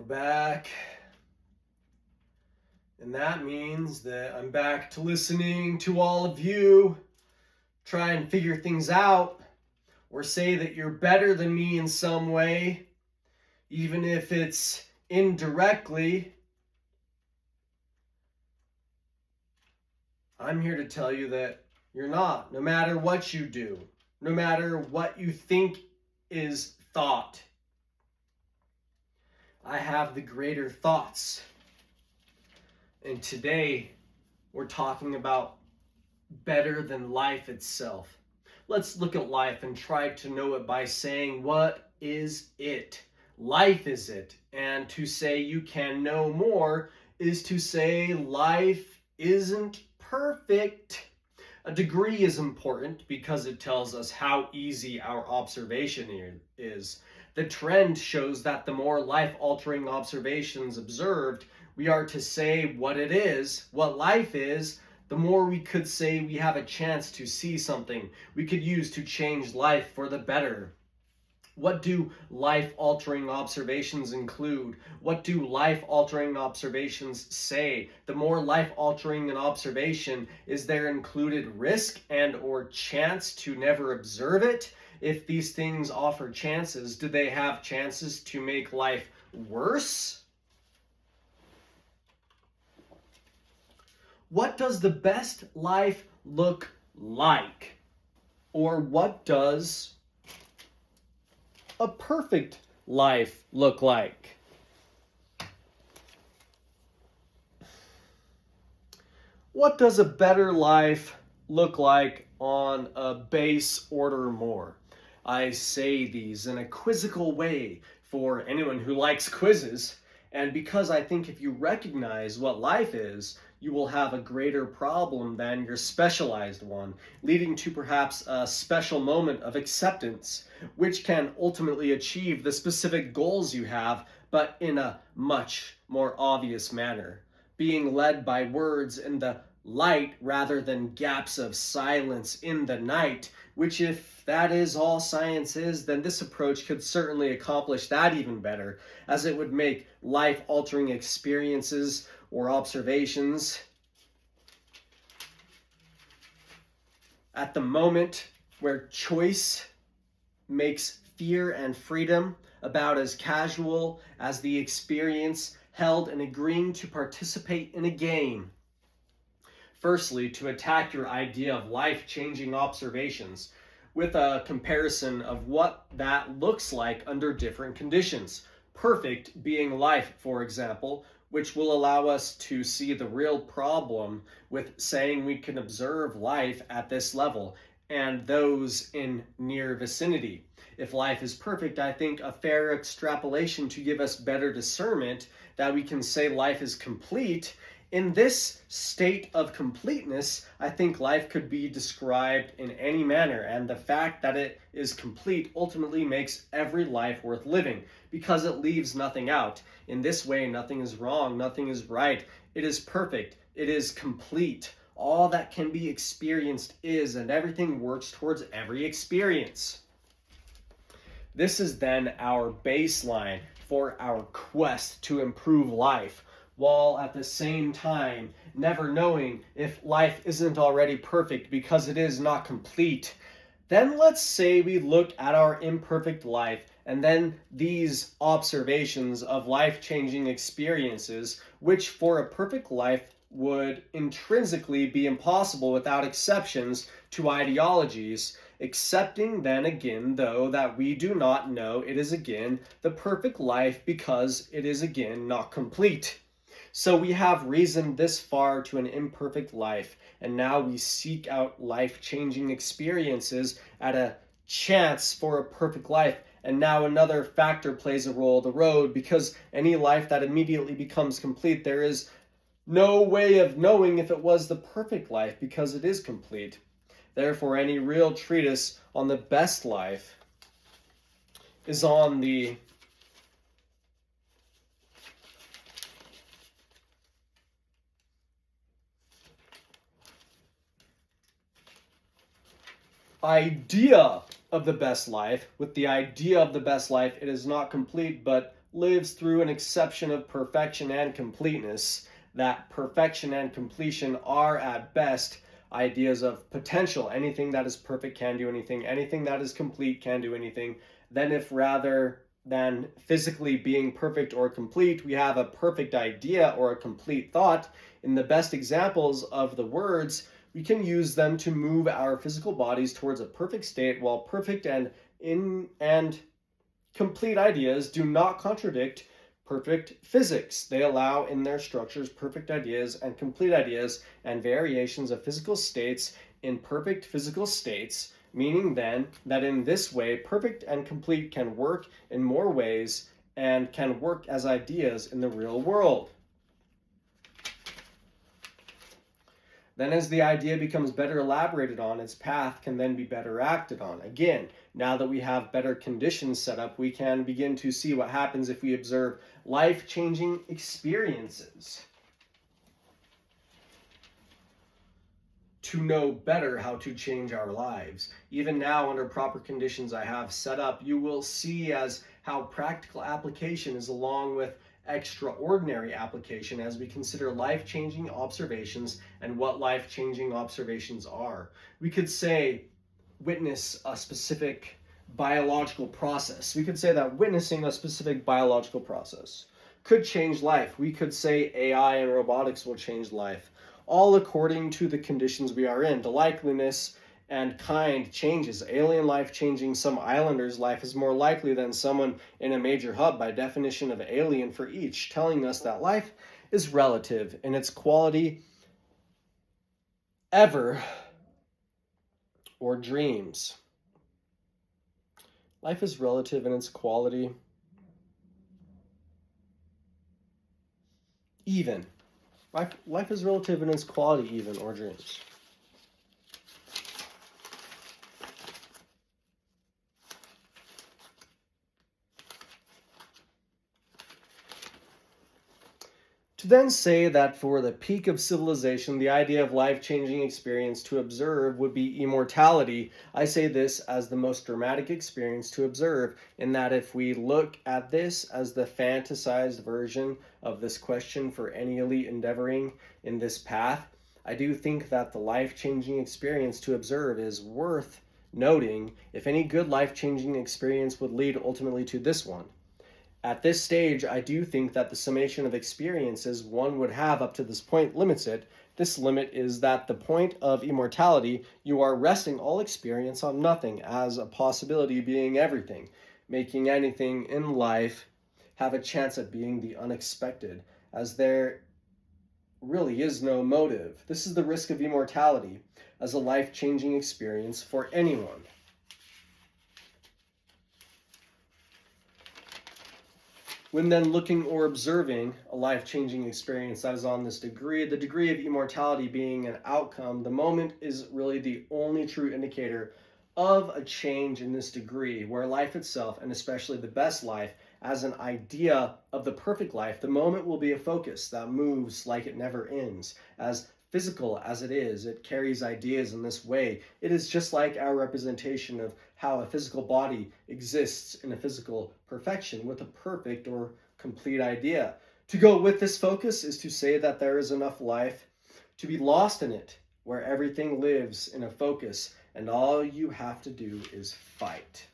back. And that means that I'm back to listening to all of you try and figure things out or say that you're better than me in some way, even if it's indirectly. I'm here to tell you that you're not, no matter what you do, no matter what you think is thought. I have the greater thoughts. And today, we're talking about better than life itself. Let's look at life and try to know it by saying, what is it? Life is it. And to say you can know more is to say life isn't perfect. A degree is important because it tells us how easy our observation is. The trend shows that the more life-altering observations observed, we are to say what it is, what life is, the more we could say we have a chance to see something we could use to change life for the better. What do life-altering observations include? What do life-altering observations say? The more life-altering an observation, is there included risk and or chance to never observe it? If these things offer chances, do they have chances to make life worse? What does the best life look like? Or what does a perfect life look like? What does a better life look like on a base order more? I say these in a quizzical way for anyone who likes quizzes, and because I think if you recognize what life is, you will have a greater problem than your specialized one, leading to perhaps a special moment of acceptance, which can ultimately achieve the specific goals you have, but in a much more obvious manner, being led by words in the light rather than gaps of silence in the night, which if that is all science is, then this approach could certainly accomplish that even better, as it would make life-altering experiences or observations at the moment where choice makes fear and freedom about as casual as the experience held in agreeing to participate in a game. Firstly, to attack your idea of life-changing observations with a comparison of what that looks like under different conditions. Perfect being life, for example, which will allow us to see the real problem with saying we can observe life at this level and those in near vicinity. If life is perfect, I think a fair extrapolation to give us better discernment that we can say life is complete. In this state of completeness, I think life could be described in any manner, and the fact that it is complete ultimately makes every life worth living, because it leaves nothing out. In this way, nothing is wrong, nothing is right. It is perfect, it is complete. All that can be experienced is, and everything works towards every experience. This is then our baseline for our quest to improve life, while at the same time never knowing if life isn't already perfect because it is not complete. Then let's say we look at our imperfect life and then these observations of life-changing experiences, which for a perfect life would intrinsically be impossible without exceptions to ideologies, accepting then again, though, that we do not know it is again the perfect life because it is again not complete. So we have reasoned this far to an imperfect life, and now we seek out life-changing experiences at a chance for a perfect life. And now another factor plays a role, the road, because any life that immediately becomes complete, there is no way of knowing if it was the perfect life because it is complete. Therefore, any real treatise on the best life is on the idea of the best life. With the idea of the best life, it is not complete, but lives through an exception of perfection and completeness, that perfection and completion are at best ideas of potential. Anything that is perfect can do anything, anything that is complete can do anything. Then if rather than physically being perfect or complete, we have a perfect idea or a complete thought, in the best examples of the words, we can use them to move our physical bodies towards a perfect state, while perfect and complete ideas do not contradict perfect physics. They allow in their structures perfect ideas and complete ideas and variations of physical states in perfect physical states, meaning then that in this way, perfect and complete can work in more ways and can work as ideas in the real world. Then as the idea becomes better elaborated on, its path can then be better acted on. Again, now that we have better conditions set up, we can begin to see what happens if we observe life-changing experiences. To know better how to change our lives. Even now, under proper conditions I have set up, you will see as how practical application is along with extraordinary application as we consider life-changing observations and what life-changing observations are. We could say witness a specific biological process. We could say that witnessing a specific biological process could change life. We could say AI and robotics will change life, all according to the conditions we are in. The likeliness and kind changes. Alien life changing some islanders' life is more likely than someone in a major hub by definition of alien for each, telling us that life is relative in its quality ever or dreams. Life is relative in its quality even. Life is relative in its quality even or dreams. To then say that for the peak of civilization, the idea of life-changing experience to observe would be immortality, I say this as the most dramatic experience to observe, in that if we look at this as the fantasized version of this question for any elite endeavoring in this path, I do think that the life-changing experience to observe is worth noting if any good life-changing experience would lead ultimately to this one. At this stage, I do think that the summation of experiences one would have up to this point limits it. This limit is that the point of immortality, you are resting all experience on nothing as a possibility being everything, making anything in life have a chance at being the unexpected, as there really is no motive. This is the risk of immortality as a life-changing experience for anyone. When then looking or observing a life-changing experience that is on this degree, the degree of immortality being an outcome, the moment is really the only true indicator of a change in this degree, where life itself, and especially the best life, as an idea of the perfect life, the moment will be a focus that moves like it never ends. As physical as it is, it carries ideas in this way. It is just like our representation of how a physical body exists in a physical perfection with a perfect or complete idea. To go with this focus is to say that there is enough life to be lost in it, where everything lives in a focus and all you have to do is fight.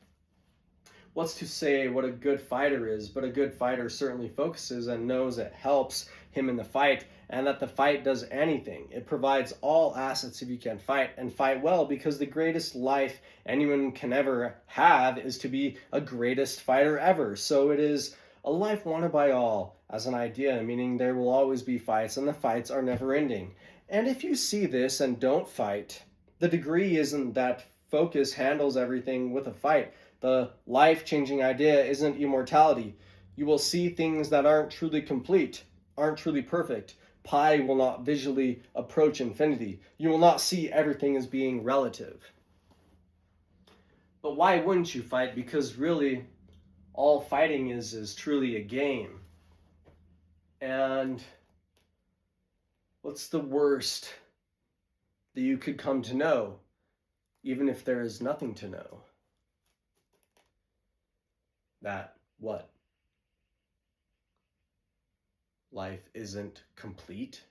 What's to say what a good fighter is, but a good fighter certainly focuses and knows it helps him in the fight, and that the fight does anything. It provides all assets if you can fight, and fight well, because the greatest life anyone can ever have is to be a greatest fighter ever. So it is a life wanted by all as an idea, meaning there will always be fights, and the fights are never ending. And if you see this and don't fight, the degree isn't that focus handles everything with a fight. The life-changing idea isn't immortality. You will see things that aren't truly complete, aren't truly perfect. Pi will not visually approach infinity. You will not see everything as being relative. But why wouldn't you fight? Because really, all fighting is truly a game. And what's the worst that you could come to know, even if there is nothing to know? That what? life isn't complete.